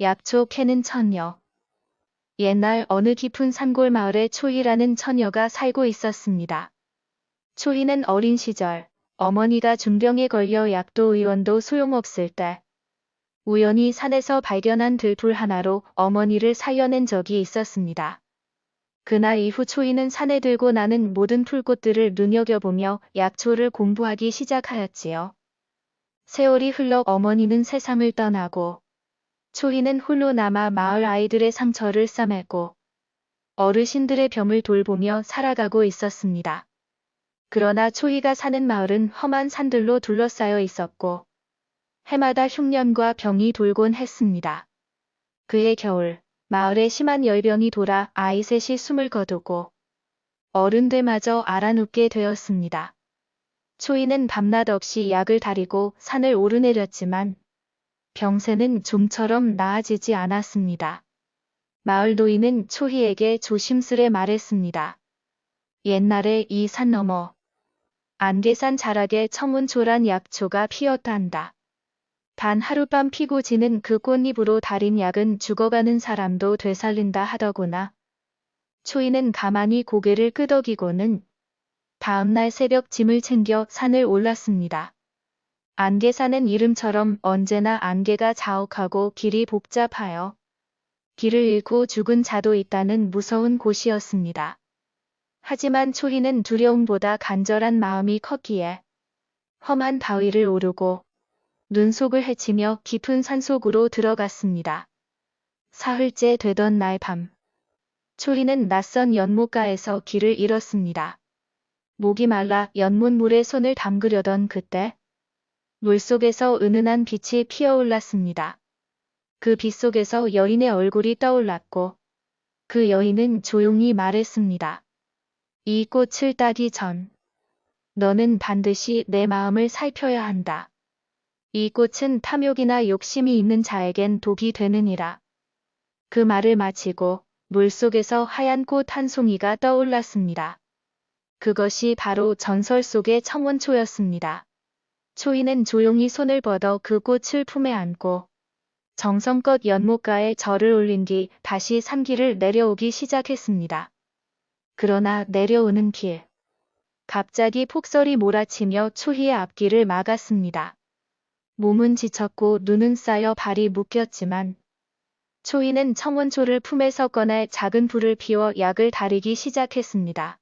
약초 캐는 처녀. 옛날 어느 깊은 산골 마을에 초희라는 처녀가 살고 있었습니다. 초희는 어린 시절 어머니가 중병에 걸려 약도 의원도 소용없을 때 우연히 산에서 발견한 들풀 하나로 어머니를 살려낸 적이 있었습니다. 그날 이후 초희는 산에 들고 나는 모든 풀꽃들을 눈여겨보며 약초를 공부하기 시작하였지요. 세월이 흘러 어머니는 세상을 떠나고 초희는 홀로 남아 마을 아이들의 상처를 싸매고 어르신들의 병을 돌보며 살아가고 있었습니다. 그러나 초희가 사는 마을은 험한 산들로 둘러싸여 있었고 해마다 흉년과 병이 돌곤 했습니다. 그해 겨울 마을에 심한 열병이 돌아 아이 셋이 숨을 거두고 어른들마저 알아눕게 되었습니다. 초희는 밤낮 없이 약을 다리고 산을 오르내렸지만 병세는 좀처럼 나아지지 않았습니다. 마을 노인은 초희에게 조심스레 말했습니다. 옛날에 이 산 너머 안개산 자락에 청운초란 약초가 피었단다. 단 하룻밤 피고 지는 그 꽃잎으로 달인 약은 죽어가는 사람도 되살린다 하더구나. 초희는 가만히 고개를 끄덕이고는 다음날 새벽 짐을 챙겨 산을 올랐습니다. 안개산은 이름처럼 언제나 안개가 자욱하고 길이 복잡하여 길을 잃고 죽은 자도 있다는 무서운 곳이었습니다. 하지만 초희는 두려움보다 간절한 마음이 컸기에 험한 바위를 오르고 눈속을 헤치며 깊은 산속으로 들어갔습니다. 사흘째 되던 날 밤, 초희는 낯선 연못가에서 길을 잃었습니다. 목이 말라 연못물에 손을 담그려던 그때 물속에서 은은한 빛이 피어올랐습니다. 그 빛 속에서 여인의 얼굴이 떠올랐고 그 여인은 조용히 말했습니다. 이 꽃을 따기 전 너는 반드시 내 마음을 살펴야 한다. 이 꽃은 탐욕이나 욕심이 있는 자에겐 독이 되느니라. 그 말을 마치고 물속에서 하얀 꽃 한 송이가 떠올랐습니다. 그것이 바로 전설 속의 청원초였습니다. 초희는 조용히 손을 뻗어 그 꽃을 품에 안고 정성껏 연못가에 절을 올린 뒤 다시 산길을 내려오기 시작했습니다. 그러나 내려오는 길, 갑자기 폭설이 몰아치며 초희의 앞길을 막았습니다. 몸은 지쳤고 눈은 쌓여 발이 묶였지만 초희는 청원초를 품에서 꺼내 작은 불을 피워 약을 다리기 시작했습니다.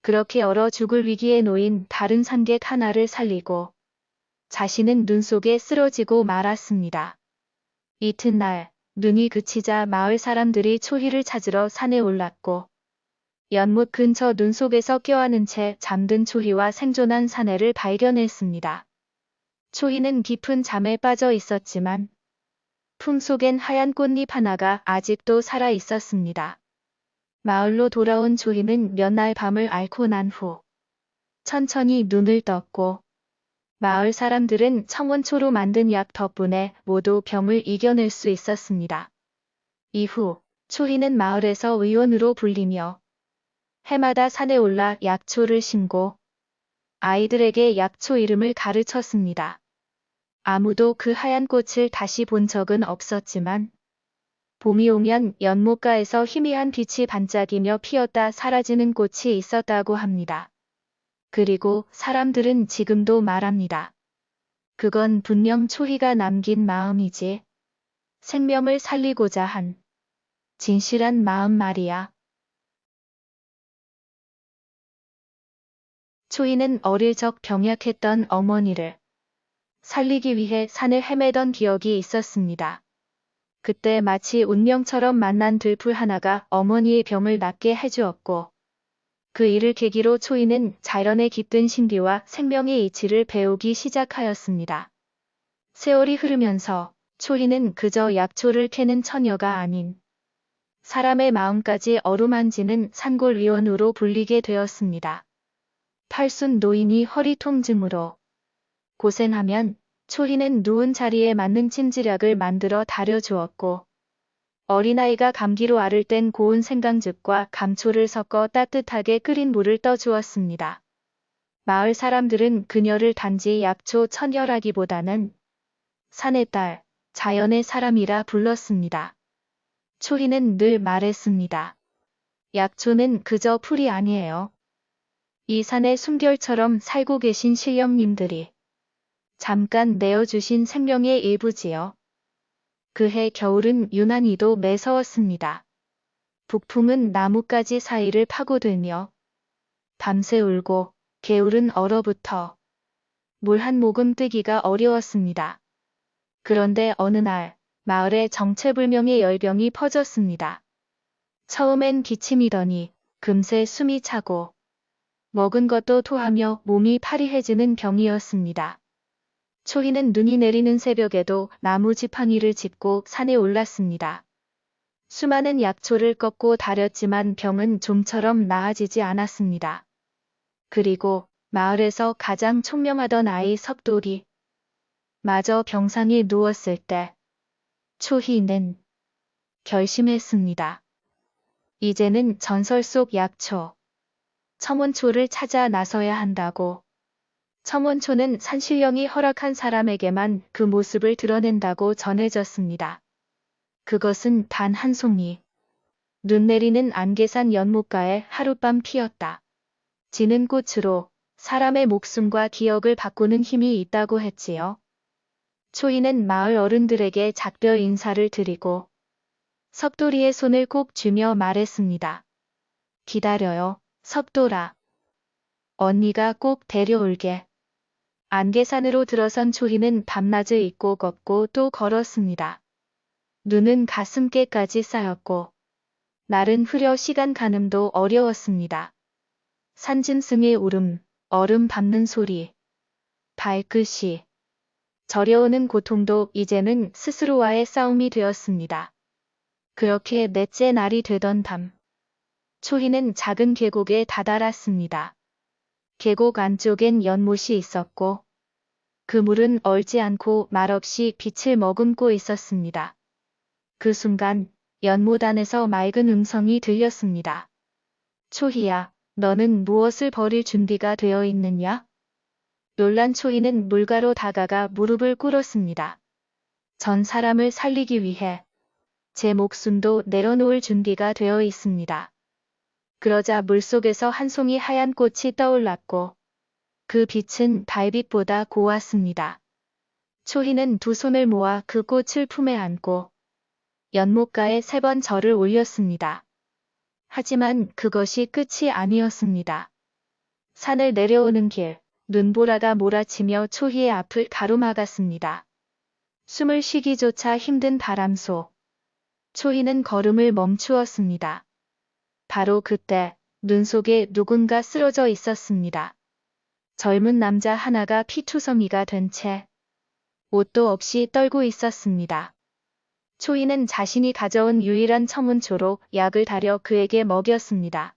그렇게 얼어 죽을 위기에 놓인 다른 산객 하나를 살리고 자신은 눈 속에 쓰러지고 말았습니다. 이튿날 눈이 그치자 마을 사람들이 초희를 찾으러 산에 올랐고 연못 근처 눈 속에서 껴안은 채 잠든 초희와 생존한 사내를 발견했습니다. 초희는 깊은 잠에 빠져 있었지만 품속엔 하얀 꽃잎 하나가 아직도 살아 있었습니다. 마을로 돌아온 초희는 몇 날 밤을 앓고 난 후 천천히 눈을 떴고 마을 사람들은 청원초로 만든 약 덕분에 모두 병을 이겨낼 수 있었습니다. 이후 초희는 마을에서 의원으로 불리며 해마다 산에 올라 약초를 심고 아이들에게 약초 이름을 가르쳤습니다. 아무도 그 하얀 꽃을 다시 본 적은 없었지만 봄이 오면 연못가에서 희미한 빛이 반짝이며 피었다 사라지는 꽃이 있었다고 합니다. 그리고 사람들은 지금도 말합니다. 그건 분명 초희가 남긴 마음이지. 생명을 살리고자 한 진실한 마음 말이야. 초희는 어릴 적 병약했던 어머니를 살리기 위해 산을 헤매던 기억이 있었습니다. 그때 마치 운명처럼 만난 들풀 하나가 어머니의 병을 낫게 해주었고 그 일을 계기로 초희는 자연의 깃든 신비와 생명의 이치를 배우기 시작하였습니다. 세월이 흐르면서 초희는 그저 약초를 캐는 처녀가 아닌 사람의 마음까지 어루만지는 산골위원으로 불리게 되었습니다. 팔순 노인이 허리 통증으로 고생하면 초희는 누운 자리에 맞는 찜질약을 만들어 다려주었고 어린아이가 감기로 앓을 땐 고운 생강즙과 감초를 섞어 따뜻하게 끓인 물을 떠주었습니다. 마을 사람들은 그녀를 단지 약초 처녀라기보다는 산의 딸, 자연의 사람이라 불렀습니다. 초희는 늘 말했습니다. 약초는 그저 풀이 아니에요. 이 산의 숨결처럼 살고 계신 신령님들이 잠깐 내어주신 생명의 일부지요. 그해 겨울은 유난히도 매서웠습니다. 북풍은 나뭇가지 사이를 파고들며 밤새 울고 개울은 얼어붙어 물 한 모금 뜨기가 어려웠습니다. 그런데 어느 날 마을에 정체불명의 열병이 퍼졌습니다. 처음엔 기침이더니 금세 숨이 차고 먹은 것도 토하며 몸이 파리해지는 병이었습니다. 초희는 눈이 내리는 새벽에도 나무 지팡이를 짚고 산에 올랐습니다. 수많은 약초를 꺾고 다렸지만 병은 좀처럼 나아지지 않았습니다. 그리고 마을에서 가장 총명하던 아이 석돌이 마저 병상에 누웠을 때 초희는 결심했습니다. 이제는 전설 속 약초, 첨원초를 찾아 나서야 한다고. 첨원초는 산신령이 허락한 사람에게만 그 모습을 드러낸다고 전해졌습니다. 그것은 단 한 송이. 눈 내리는 안개산 연못가에 하룻밤 피었다. 지는 꽃으로 사람의 목숨과 기억을 바꾸는 힘이 있다고 했지요. 초희는 마을 어른들에게 작별 인사를 드리고 석돌이의 손을 꼭 쥐며 말했습니다. 기다려요, 석돌아. 언니가 꼭 데려올게. 안개산으로 들어선 초희는 밤낮을 잊고 걷고 또 걸었습니다. 눈은 가슴께까지 쌓였고 날은 흐려 시간 가늠도 어려웠습니다. 산짐승의 울음, 얼음 밟는 소리, 발끝이 저려오는 고통도 이제는 스스로와의 싸움이 되었습니다. 그렇게 넷째 날이 되던 밤, 초희는 작은 계곡에 다다랐습니다. 계곡 안쪽엔 연못이 있었고 그 물은 얼지 않고 말없이 빛을 머금고 있었습니다. 그 순간 연못 안에서 맑은 음성이 들렸습니다. 초희야, 너는 무엇을 버릴 준비가 되어 있느냐? 놀란 초희는 물가로 다가가 무릎을 꿇었습니다. 전 사람을 살리기 위해 제 목숨도 내려놓을 준비가 되어 있습니다. 그러자 물속에서 한 송이 하얀 꽃이 떠올랐고 그 빛은 달빛보다 고왔습니다. 초희는 두 손을 모아 그 꽃을 품에 안고 연못가에 3번 절을 올렸습니다. 하지만 그것이 끝이 아니었습니다. 산을 내려오는 길, 눈보라가 몰아치며 초희의 앞을 가로막았습니다. 숨을 쉬기조차 힘든 바람소. 초희는 걸음을 멈추었습니다. 바로 그때 눈 속에 누군가 쓰러져 있었습니다. 젊은 남자 하나가 피투성이가 된 채 옷도 없이 떨고 있었습니다. 초희는 자신이 가져온 유일한 첨은초로 약을 다려 그에게 먹였습니다.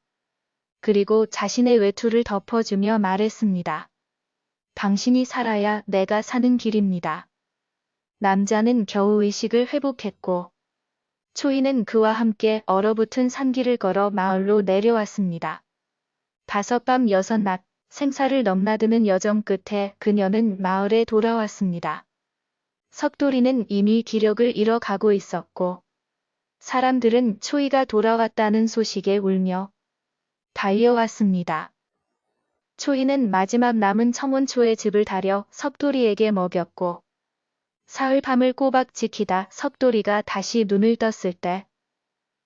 그리고 자신의 외투를 덮어주며 말했습니다. 당신이 살아야 내가 사는 길입니다. 남자는 겨우 의식을 회복했고 초희는 그와 함께 얼어붙은 산길을 걸어 마을로 내려왔습니다. 5밤 6낮 생사를 넘나드는 여정 끝에 그녀는 마을에 돌아왔습니다. 석돌이는 이미 기력을 잃어가고 있었고 사람들은 초희가 돌아왔다는 소식에 울며 달려왔습니다. 초희는 마지막 남은 첨원초의 즙을 다려 석돌이에게 먹였고 사흘 밤을 꼬박 지키다 석돌이가 다시 눈을 떴을 때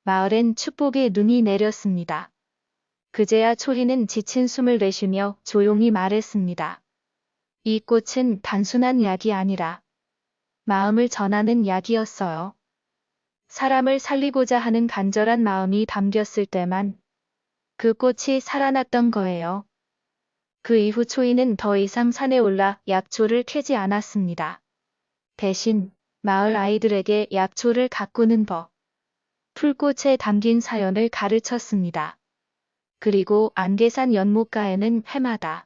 마을엔 축복의 눈이 내렸습니다. 그제야 초희는 지친 숨을 내쉬며 조용히 말했습니다. 이 꽃은 단순한 약이 아니라 마음을 전하는 약이었어요. 사람을 살리고자 하는 간절한 마음이 담겼을 때만 그 꽃이 살아났던 거예요. 그 이후 초희는 더 이상 산에 올라 약초를 캐지 않았습니다. 대신 마을 아이들에게 약초를 가꾸는 법, 풀꽃에 담긴 사연을 가르쳤습니다. 그리고 안개산 연못가에는 해마다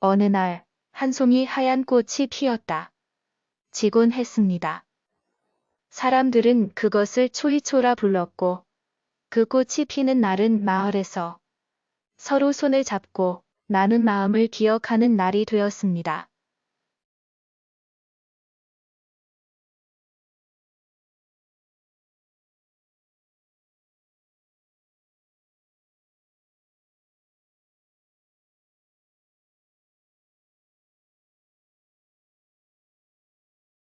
어느 날 한 송이 하얀 꽃이 피었다. 지곤 했습니다. 사람들은 그것을 초희초라 불렀고 그 꽃이 피는 날은 마을에서 서로 손을 잡고 나눈 마음을 기억하는 날이 되었습니다.